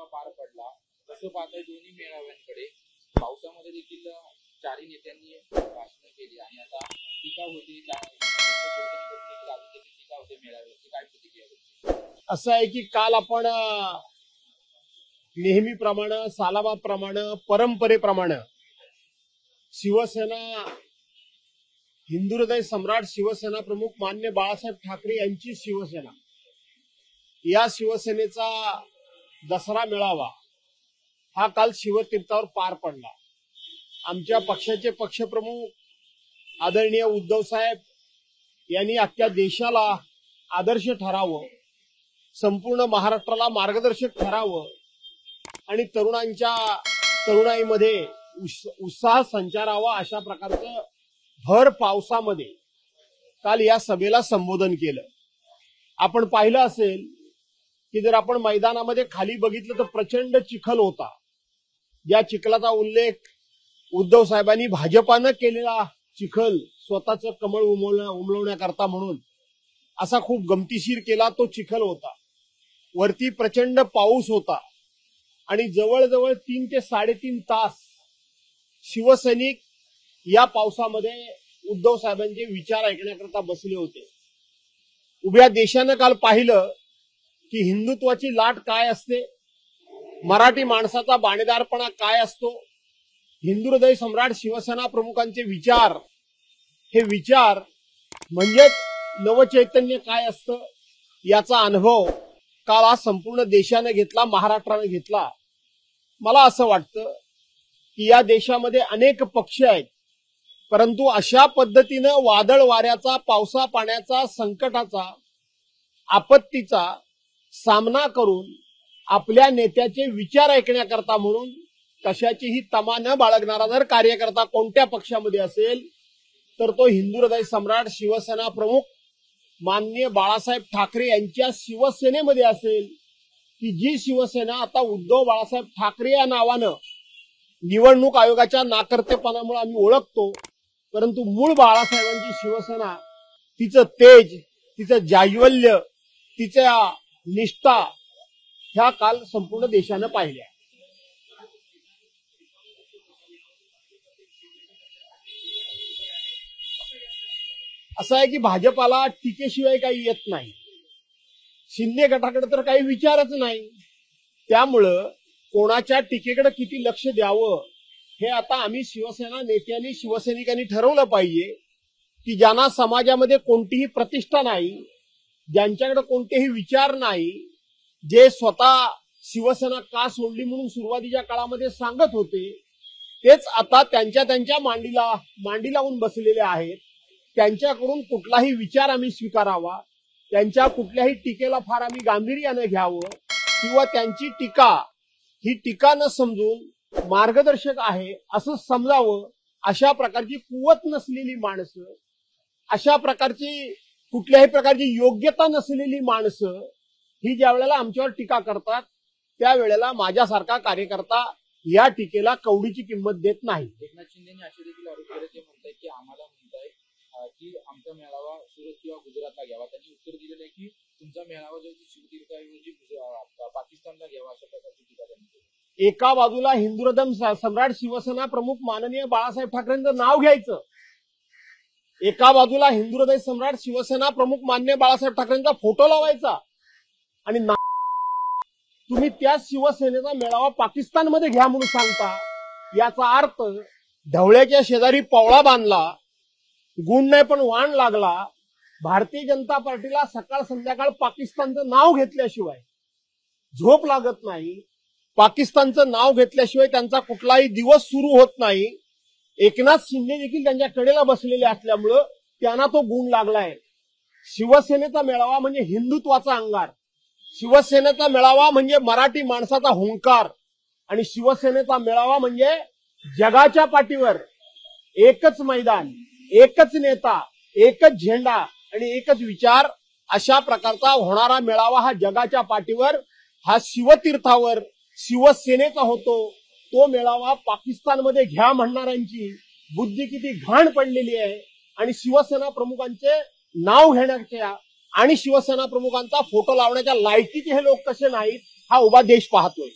मेळावा पार पडला, कसं पाहताय दोन्ही मेळाव्यांकडे? पावसामध्ये देखील चारही नेत्यांनी भाषण केली आणि आता टीका होती, टीका होते मेळाव्याची, काय प्रतिक्रिया? असं आहे की काल आपण नेहमीप्रमाणे, सालाबाप्रमाणे, परंपरेप्रमाणे शिवसेना, हिंदू हृदय सम्राट शिवसेना प्रमुख मान्य बाळासाहेब ठाकरे यांची शिवसेना, या शिवसेनेचा दसरा मेळावा हा काल शिवतीर्थावर पार पडला. आमच्या पक्षाचे पक्षप्रमुख आदरणीय उद्धव साहेब यांनी अख्ख्या देशाला आदर्श ठरावं, संपूर्ण महाराष्ट्राला मार्गदर्शक ठरावं आणि तरुणाईमध्ये उत्साह संचारावा अशा प्रकारचं भर पावसामध्ये काल या सभेला संबोधन केलं. आपण पाहिलं असेल की जर आपण मैदानामध्ये खाली बघितलं तर प्रचंड चिखल होता. या चिखलाचा उल्लेख उद्धव साहेबांनी भाजपानं केलेला चिखल स्वतःचं कमळ उमलवण्याकरता म्हणून असा खूप गमतीशीर केला तो चिखल होता. वरती प्रचंड पाऊस होता आणि जवळजवळ 3 ते 3.5 तास शिवसैनिक या पावसामध्ये उद्धव साहेबांचे विचार ऐकण्याकरता बसले होते. उभ्या देशानं काल पाहिलं की हिंदुत्वाची लाट काय असते, मराठी माणसाचा बाणेदारपणा काय असतो, हिंदू हृदय सम्राट शिवसेना प्रमुखांचे विचार, हे विचार म्हणजेच नवचैतन्य काय असतं याचा अनुभव काल आज संपूर्ण देशाने घेतला, महाराष्ट्राने घेतला. मला असं वाटतं की या देशामध्ये अनेक पक्ष आहेत, परंतु अशा पद्धतीनं वादळ वाऱ्याचा, पावसा पाण्याचा, संकटाचा, आपत्तीचा सामना करून आपल्या नेत्याचे विचार ऐकण्याकरता म्हणून कशाचीही तमा न बाळगणारा जर कार्यकर्ता कोणत्या पक्षामध्ये असेल तर तो हिंदू हृदय सम्राट शिवसेना प्रमुख माननीय बाळासाहेब ठाकरे यांच्या शिवसेनेमध्ये असेल, की जी शिवसेना आता उद्धव बाळासाहेब ठाकरे या नावानं निवडणूक आयोगाच्या नाकर्तेपणामुळे आम्ही ओळखतो, परंतु मूळ बाळासाहेबांची शिवसेना, तिचं तेज, तिचं जाज्वल्य, तिच्या निष्ठा ह्या काल संपूर्ण देशानं पाहिल्या. असं आहे की भाजपाला टीकेशिवाय काही येत नाही, शिंदे गटाकडे तर काही विचारच नाही. त्यामुळं कोणाच्या टीकेकडे किती लक्ष द्यावं हे आता आम्ही शिवसेना नेत्यांनी, शिवसैनिकांनी ठरवलं पाहिजे. की ज्यांना समाजामध्ये कोणतीही प्रतिष्ठा नाही, ज्यांच्याकडे कोणतेही विचार नाही, जे स्वतः शिवसेना का सोडली म्हणून सुरुवातीच्या काळामध्ये सांगत होते, तेच आता त्यांच्या मांडी लावून बसलेले आहेत. त्यांच्याकडून कुठलाही विचार आम्ही स्वीकारावा, त्यांच्या कुठल्याही टीकेला फार आम्ही गांभीर्याने घ्यावं किंवा त्यांची टीका ही टीका न समजून मार्गदर्शक आहे असं समजावं. अशा प्रकारची कुवत नसलेली माणसं, अशा प्रकारची कुठल्याही प्रकारची योग्यता नसलेली माणसं ही ज्या वेळेला आमच्यावर टीका करतात त्यावेळेला माझ्यासारखा कार्यकर्ता या टीकेला कवडीची किंमत देत नाही. एकनाथ शिंदेनी असे देखील आरोप केले, ते म्हणतायत की आम्हाला म्हणताय की आमचा मेळावा सुरत किंवा गुजरातला घ्यावा. त्यांनी उत्तर दिलेलं आहे की तुमचा मेळावा जो शिवतीर्थाऐवजी पाकिस्तानला घ्यावा, अशा प्रकारची टीका त्यांनी केली. एका बाजूला हिंदू हृदय सम्राट शिवसेना प्रमुख माननीय बाळासाहेब ठाकरेंचं नाव घ्यायचं, एका बाजूला हिंदू हृदय सम्राट शिवसेना प्रमुख माननीय बाळासाहेब ठाकरेंचा फोटो लावायचा आणि तुम्ही त्या शिवसेनेचा मेळावा पाकिस्तानमध्ये घ्या म्हणून सांगता. याचा अर्थ ढवळ्याच्या शेजारी पवळा बांधला, गुण नाही पण वाण लागला. भारतीय जनता पार्टीला सकाळ संध्याकाळ पाकिस्तानचं नाव घेतल्याशिवाय झोप लागत नाही, पाकिस्तानचं नाव घेतल्याशिवाय त्यांचा कुठलाही दिवस सुरू होत नाही. एकनाथ शिंदे देखील त्यांच्या कडेला बसलेले असल्यामुळं त्यांना तो गुण लागलाय. शिवसेनेचा मेळावा म्हणजे हिंदुत्वाचा अंगार, शिवसेनेचा मेळावा म्हणजे मराठी माणसाचा हुंकार आणि शिवसेनेचा मेळावा म्हणजे जगाच्या पाठीवर एकच मैदान, एकच नेता, एकच झेंडा आणि एकच विचार अशा प्रकारचा होणारा मेळावा हा जगाच्या पाठीवर, हा शिवतीर्थावर शिवसेनेचा होतो. तो मेळावा पाकिस्तानमध्ये घ्या म्हणणाऱ्यांची बुद्धी किती घाण पडलेली आहे आणि शिवसेना प्रमुखांचे नाव घेण्याच्या आणि शिवसेना प्रमुखांचा फोटो लावण्याच्या लायकीचे हे लोक कसे नाहीत हा उभा देश पाहतोय.